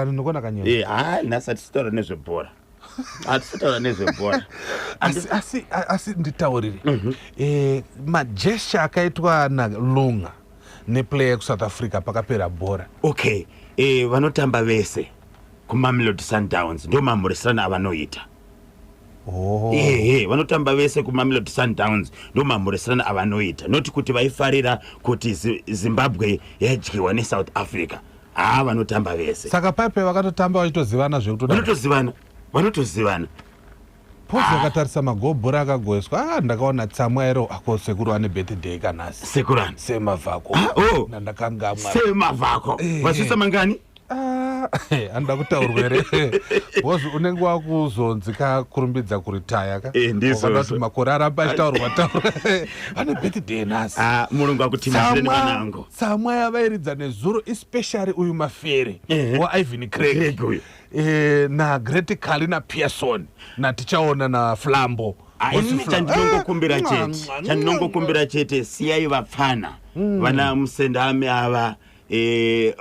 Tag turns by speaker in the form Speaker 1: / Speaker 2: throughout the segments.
Speaker 1: Anokona kanyema.
Speaker 2: Nasa tisitaura nezvebhora. Atisitaura nezvebhora.
Speaker 1: Asi nditaurire. Magesture akaitwa naLunga neplayer kuSouth Africa pakapera bhora.
Speaker 2: Okay, vanotamba vese kuMamelodi Sundowns ndo mamhurisirano avanoita. Vanotamba vese kuMamelodi Sundowns ndo mamhurisirano avanoita. Noti kuti vaifarira kuti Zimbabwe yadyiwa neSouth Africa. Vanotamba vese.
Speaker 1: Saka Pipe vakatotamba vachitozivana zvekutoda.
Speaker 2: Vanotozivana.
Speaker 1: Pozi akatarisa magobhora akagoeswa. Ndakaona tsamwa ero akosekuru ane birthday kanasi.
Speaker 2: Sekurani.
Speaker 1: Semavhako. Nandakangamwa.
Speaker 2: Semavhako. Vasisa mangani?
Speaker 1: Anda kutaurwere. Bozi unenge wakuzonzika kurumbidza kuritaya ka.
Speaker 2: Ndizo.
Speaker 1: Wakati makore aramba achitaurwa. Ane birthday nasi.
Speaker 2: Mulungu akutimizire nevanango.
Speaker 1: Tsamwa yavairidza nezuro especially uyu Mafere wa Ivan Craig uyu. Na Great Kalina Pearson na tichaona na Flambo.
Speaker 2: Chandinongokumbira chete siyai vapfana. Vana Musendame ava,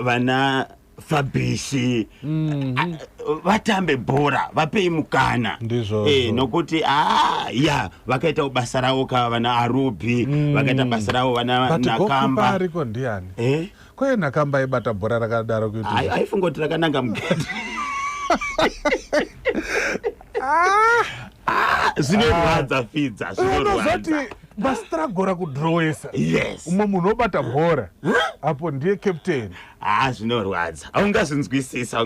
Speaker 2: vana Fabishi, vatambe bhora, vapei mukana. Nokuti vakaita basa ravo vana Arubi, vakaita basa ravo vana Nakamba.
Speaker 1: Ariko ndiani? Kwa Nakamba ibata bhora rakadaro kuti.
Speaker 2: Aifungoti rakananga mugedhi. Zvinorwadza fidza, zvinorwadza.
Speaker 1: Bastragora kudrowesa.
Speaker 2: Yes.
Speaker 1: Umwe munhu obata bhora. Apo ndiye captain.
Speaker 2: Zvinorwadza. Aungazinzwisisa.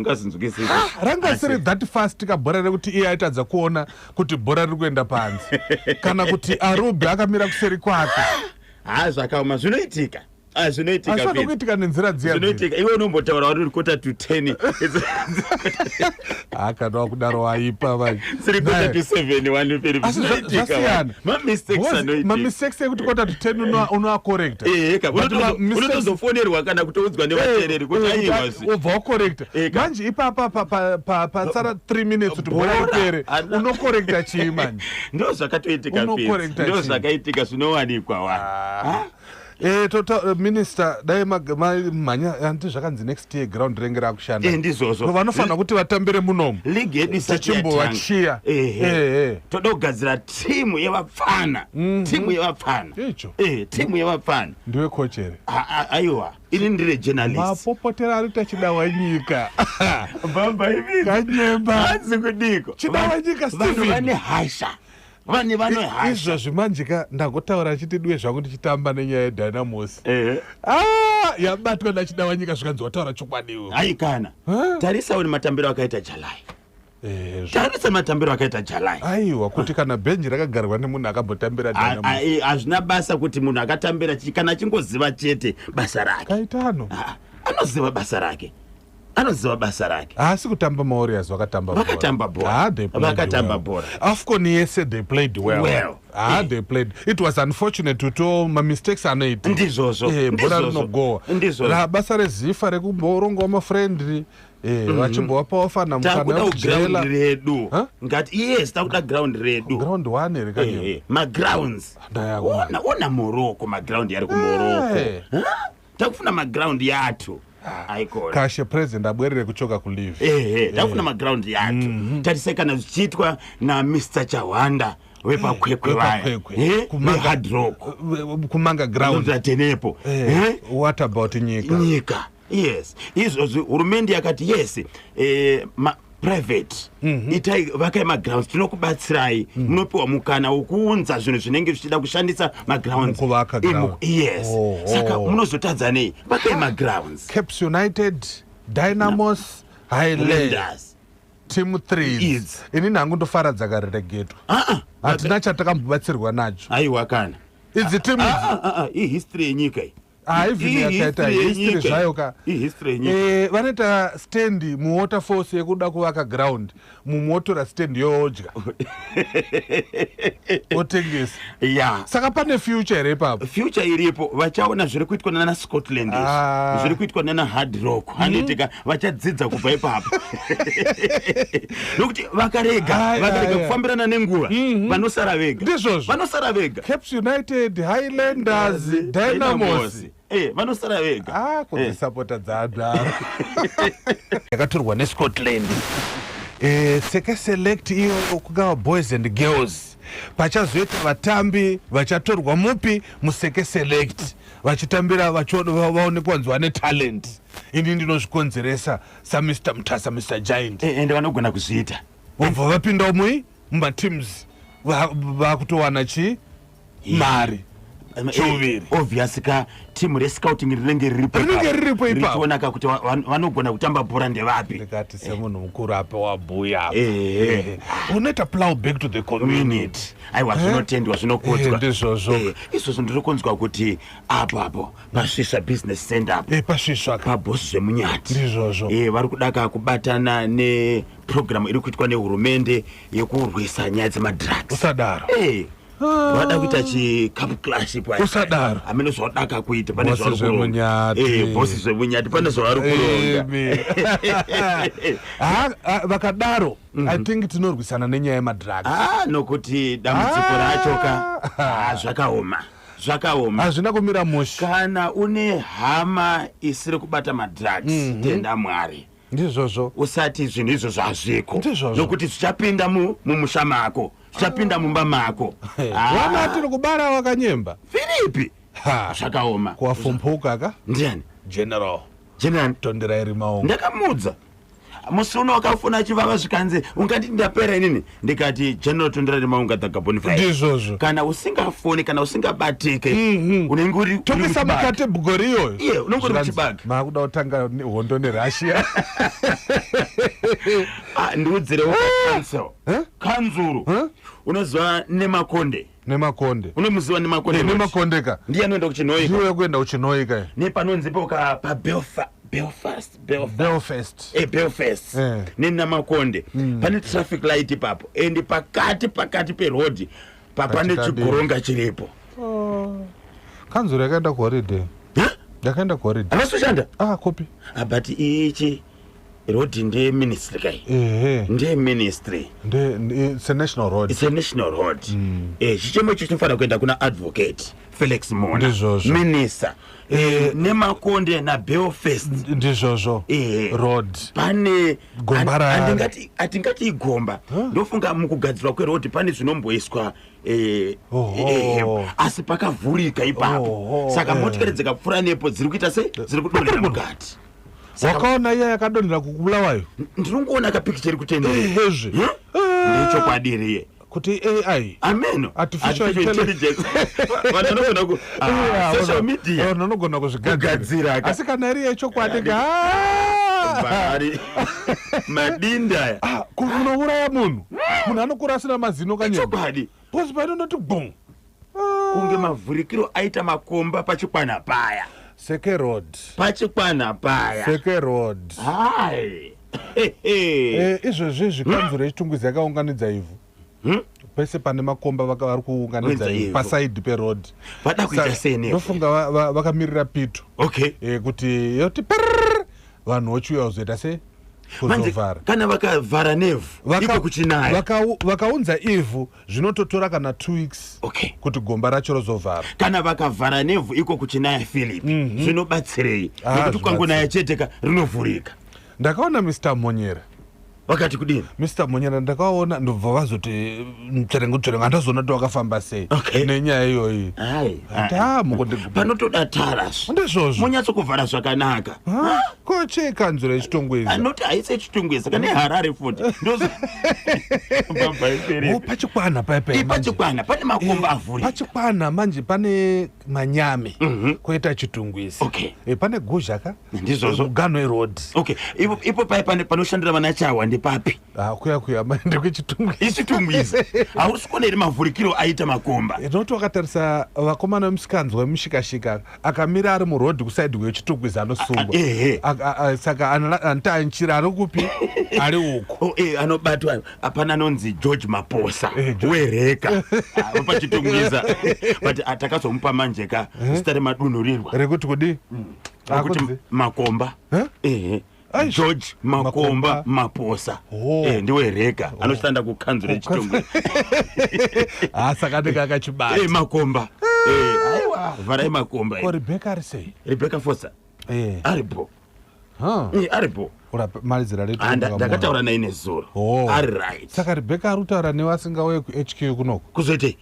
Speaker 1: Ranga siri that fast kabhora rekuti iye aitadza kuona kuti bhora riri kuenda panze. Kana kuti Arubi akamira kuseri kwake.
Speaker 2: Zvakaoma zvinoitika. Zvinoitika.
Speaker 1: Zvinoitika nenzira dziya.
Speaker 2: Zvinoitika. Iwe unombotaura uri quarter to 10.
Speaker 1: Kana kudaro aipa vai.
Speaker 2: Siri quarter to 7 wani peri. Zvinoitika.
Speaker 1: Ma mistakes ekuti quarter to 10 unoa correct.
Speaker 2: Unotozofonerwa kana kutoudzwa nevateereri kuti aiwazi.
Speaker 1: Ubva correct. Manje ipapa patsara 3 minutes kuti bhora ripere. Uno correcta chii manje.
Speaker 2: Ndo zvakatoitika pezi. Ndo zvakaitika zvinowanikwa wa.
Speaker 1: Minister dai manya anti zvakanzi next year ground renge rakushanda.
Speaker 2: Ndizvozvo.
Speaker 1: Vanofanira kuti vatambire munomu.
Speaker 2: League yedu
Speaker 1: ichimbovachia.
Speaker 2: Toda kugadzira timu yevapfana. Timu yevapfana.
Speaker 1: Icho.
Speaker 2: Timu yevapfana.
Speaker 1: Ndiwe kochere.
Speaker 2: Aiwa. Ini ndire journalist.
Speaker 1: Mapopotera ari tachidawa nyika.
Speaker 2: Bamba ivi.
Speaker 1: Kanyemba.
Speaker 2: Hanzi kudiko.
Speaker 1: Chidawa nyika Stephen.
Speaker 2: Vanhu vane hasha. Vane hasha.
Speaker 1: Izvo zvimanjika ndagotaura chitidwe zvangu ndichitamba nenyaya yeDynamos. Yabatwa ndachidawa nyika zvikanzi wataura chokwadiwo.
Speaker 2: Haikana. Tarisa uri matambiro akaita Jalai. Tarisa matambiro akaita Jalai.
Speaker 1: Aiwa kuti kana benji rakagarwa nemunhu akambotambira Dynamos.
Speaker 2: Hazvina basa kuti munhu akatambira kana chingoziva chete basa rake.
Speaker 1: Kaitano.
Speaker 2: Anoziva basa rake.
Speaker 1: Asi kutamba maWarriors vakatamba bhora.
Speaker 2: Vakatamba bhora.
Speaker 1: AFCON yese they played well. They played. It was unfortunate to my mistakes anoita.
Speaker 2: Ndizvozvo.
Speaker 1: Bhora rinogowa.
Speaker 2: Ndizvozvo.
Speaker 1: Basa rezifa rekumboronga mafriendly. Vachimbopa wafana mukana
Speaker 2: ground redu. Ngati yes takuda ground redu.
Speaker 1: Ground 1 rekanye.
Speaker 2: Ma grounds. Ona Morocco ma ground yari ku Morocco. Takufuna ma ground yatu.
Speaker 1: Kashe president abwerere kuchoka kulive.
Speaker 2: Takufuna ma ground yatu. Tatisekana zvichitwa na Mr. Chawanda. Wepa kwekwe vaya. Hard rock.
Speaker 1: Kumanga ground.
Speaker 2: Zatenepo.
Speaker 1: What about nyika?
Speaker 2: Nyika. Yes. Izvo hurumende yakati yes. Private. Itai vakai magrounds tinokubatsirai. Munopiwa mukana wokuunza zvinhu zvinenge zvichida kushandisa magrounds. Yes. Saka munozotadza nei? Vakai magrounds.
Speaker 1: Caps United, Dynamos, Highlanders. Team 3. Ini nangu ndofaradza kareregeto. Hatina chatakambobatsirwa nacho.
Speaker 2: Aiwa kana.
Speaker 1: Idzi team
Speaker 2: idzi. History yenyika iyi.
Speaker 1: Hivi yakaita history zvayo ka.
Speaker 2: History yenyika.
Speaker 1: Vanoita stand muwaterfalls yekuda kuvaka ground. Mumotora stand yodya. Otengesa. Saka pane future ere ipapo.
Speaker 2: Future iripo. Vachaona zviri kuitwa nana Scotland. Zviri kuitwa nana Hard Rock. Anoitika vachadzidza kubva ipapo. Nokuti vakarega kufambirana nenguva. Vanosara vega.
Speaker 1: Ndizvozvo.
Speaker 2: Vanosara vega.
Speaker 1: Caps United, Highlanders, Dynamos.
Speaker 2: vanosara vega
Speaker 1: kudzisapota dzaadaro yakatorwa neScotland. Seke select iyo kungava boys and girls pachazoita vatambi vachatorwa mupi museke select vachitambira vaonekwa kunzi vane talent. Ini ndinozvikonzeresa saMr Mutasa Mr Giant
Speaker 2: ende vanogona kuzviita
Speaker 1: vobva vapinda umwe mumateams vakutowana mari chuviri
Speaker 2: obvious ka team rescouting rinenge riripo ipapo kuti vanogona kutamba bhora ndevapi.
Speaker 1: Ndikati semunhu mukuru apa wabhuya unoita plow back to the community.
Speaker 2: Aiwa zvinotendwa zvinokodzwa
Speaker 1: ndizvozvo.
Speaker 2: Izvozvo ndiri kunzwa kuti apapo pasvisva business center apo
Speaker 1: pasvisva
Speaker 2: pabhosi zvemunyati
Speaker 1: ndizvozvo
Speaker 2: vari kudaka kubatana neprogramu iri kuitwa nehurumende yekurwisa nyaya dzemadrugs.
Speaker 1: Usadaro
Speaker 2: vada kuita chikapu clash
Speaker 1: usadaro
Speaker 2: amene zvaudaka kuita
Speaker 1: pane
Speaker 2: bhosi zvemunyati pane zvavari kuronga
Speaker 1: vakadaro I think tinorwisana nenyaya yemadrugs
Speaker 2: nokuti dambudziko rachoka zvakaoma
Speaker 1: hazvina kumira mushe.
Speaker 2: Kana une hama isiri kubata madrugs tenda Mwari
Speaker 1: ndizvozvo
Speaker 2: usati zvinhu izvozvo hazviko
Speaker 1: nokuti
Speaker 2: zvichapinda mumusha mako zvichapinda mumba mako.
Speaker 1: Wana tiri kubara wakanyemba
Speaker 2: Filipi zvakaoma
Speaker 1: kuwafumpuka ka
Speaker 2: ndiani
Speaker 1: general tondera iri maongo
Speaker 2: ndakamudza musi uno wakafuna achivava zvikanzi ungati ndapera inini ndikati general tondera iri maongo dzagabonifai
Speaker 1: ndizvozvo
Speaker 2: kana usingafoni kana usingabatike unenge uri
Speaker 1: tokisa mukate bugori iyoyo
Speaker 2: unenge uri kuchibage
Speaker 1: makuda kutanga hondo neRussia
Speaker 2: ndiudzirewo kanzuru unoziva nemakonde unomuziva nemakonde
Speaker 1: ka
Speaker 2: ndiye anoenda kuchinoika
Speaker 1: ndiye kuenda kuchinoika
Speaker 2: nepanonzi poka Belfast nenamakonde pane traffic light ipapo and pakati peroad papane chigoronga chiripo.
Speaker 1: Kanzuru yakaenda kuholiday
Speaker 2: avasoshanda
Speaker 1: kopi
Speaker 2: but ichi road ndeministry kai ndeministry
Speaker 1: it's a national road
Speaker 2: chichemo chinofanira kuenda kuna advocate Felix Mona minister nemakonde naBelfast
Speaker 1: ndizvozvo road
Speaker 2: pane
Speaker 1: gomba
Speaker 2: atingati igomba ndofunga mukugadzirwa kweroad pane zvinomboiswa asi pakavhurika ipapo saka motikari dzikapfuura nepo dziri kuita sei dziri kudonhera mukati.
Speaker 1: Wakaona iya yakadonhera kukubulawayo
Speaker 2: ndinongoona kapikicheri kutendera nechokwadi
Speaker 1: kuti AI
Speaker 2: ameno
Speaker 1: artificial intelligence
Speaker 2: vanogona ku social media
Speaker 1: vanogona kuzvigadzira asi kana iri yechokwadi
Speaker 2: bari madinda
Speaker 1: kunouraya munhu anokura asina mazino
Speaker 2: chokwadi
Speaker 1: posi painondoti bum
Speaker 2: kunge mavhurikiro aita makomba pachikwana paya
Speaker 1: Seke road izvozvi zvikanzuro yechitungwizi yakaunganidza ivhu pese pane makomba vari kuunganidza ivhu pasaidi peroad
Speaker 2: vada kuita sene
Speaker 1: ndofunga vakamirira pito kuti yoti vanhu vochiuya kuzoita se kuzovhara
Speaker 2: kana vakavhara nevhu iko kuchinaya
Speaker 1: vakaunza ivhu zvinototora kana 2 weeks kuti gomba racho rozovhara
Speaker 2: kana vakavhara nevhu iko kuchinaya Philip zvinobatsirei nekuti kwangonaya cheteka rinovhurika.
Speaker 1: Ndakaona Mr Monyera
Speaker 2: wakati kudini
Speaker 1: Mr Monyera ndakaona ndobva vazoti mutserengo andazoona kuti wakafamba sei nenyaya iyoyi
Speaker 2: panotoda taras
Speaker 1: ndizvozvo
Speaker 2: munyatsokuvhara zvakanaka
Speaker 1: kocheka nzira yechitongwezi
Speaker 2: anoti haisi yechitongwezi kane Harare futi
Speaker 1: pachikwana
Speaker 2: pachikwana pane makomba avhurika
Speaker 1: pachikwana manje pane manyame koita chitungwizi pane guzhaka
Speaker 2: ndizvozvo
Speaker 1: Ganwe road
Speaker 2: ipo panoshandira vana chawa ndepapi
Speaker 1: kuya
Speaker 2: ndechitungwizi hausi kuona iri mavhurikiro aita makomba
Speaker 1: noti wakatarisa vakomana vemusikanzwa wemushikashika akamira ari murodhi kusaidi kwechitungwizi anosungwa saka anotanchira ari kupi ari uko
Speaker 2: anobatwa apana anonzi George Maposa wereka pachitungwiza but atakazomupa manjeka zita remadunhurirwa
Speaker 1: rekuti kudi
Speaker 2: kuti makomba George Makomba Maposa ndiwereka anoshanda kukanzura chitongwe
Speaker 1: saka ndikakachibata
Speaker 2: makomba aiwa vharai makomba
Speaker 1: ko Rebecca ari sei?
Speaker 2: Rebecca Foster aripo aripo
Speaker 1: malizira retu
Speaker 2: ndakataura naye nezuro ari right.
Speaker 1: Saka Rebecca ari kutaura newe asingauye kuHQ kunoko
Speaker 2: kuzoti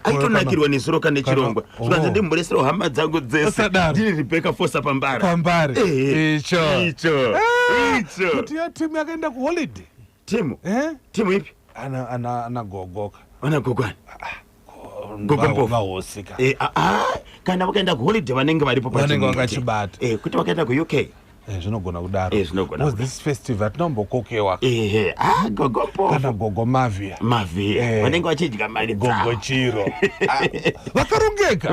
Speaker 2: aitonakirwa nezuro kana chirongwa zvanzi ndimboresera hama dzangu dzese ndiri Rebecca Foster pambare icho
Speaker 1: kuti ya timu yakaenda kuholiday.
Speaker 2: Timu ipi?
Speaker 1: Ana gogoka.
Speaker 2: Ana gogwana.
Speaker 1: Gogo vahosika.
Speaker 2: Kana vakaenda kuholiday vanenge varipo
Speaker 1: vanenge vakachibata.
Speaker 2: Kuti vakaenda kuUK.
Speaker 1: Zvinogona kudaro. Was this festival tinombokokewa.
Speaker 2: Gogopo.
Speaker 1: Kana gogo mavia.
Speaker 2: Vanenge vachidya mari
Speaker 1: gogo chiro. Vakarongeka.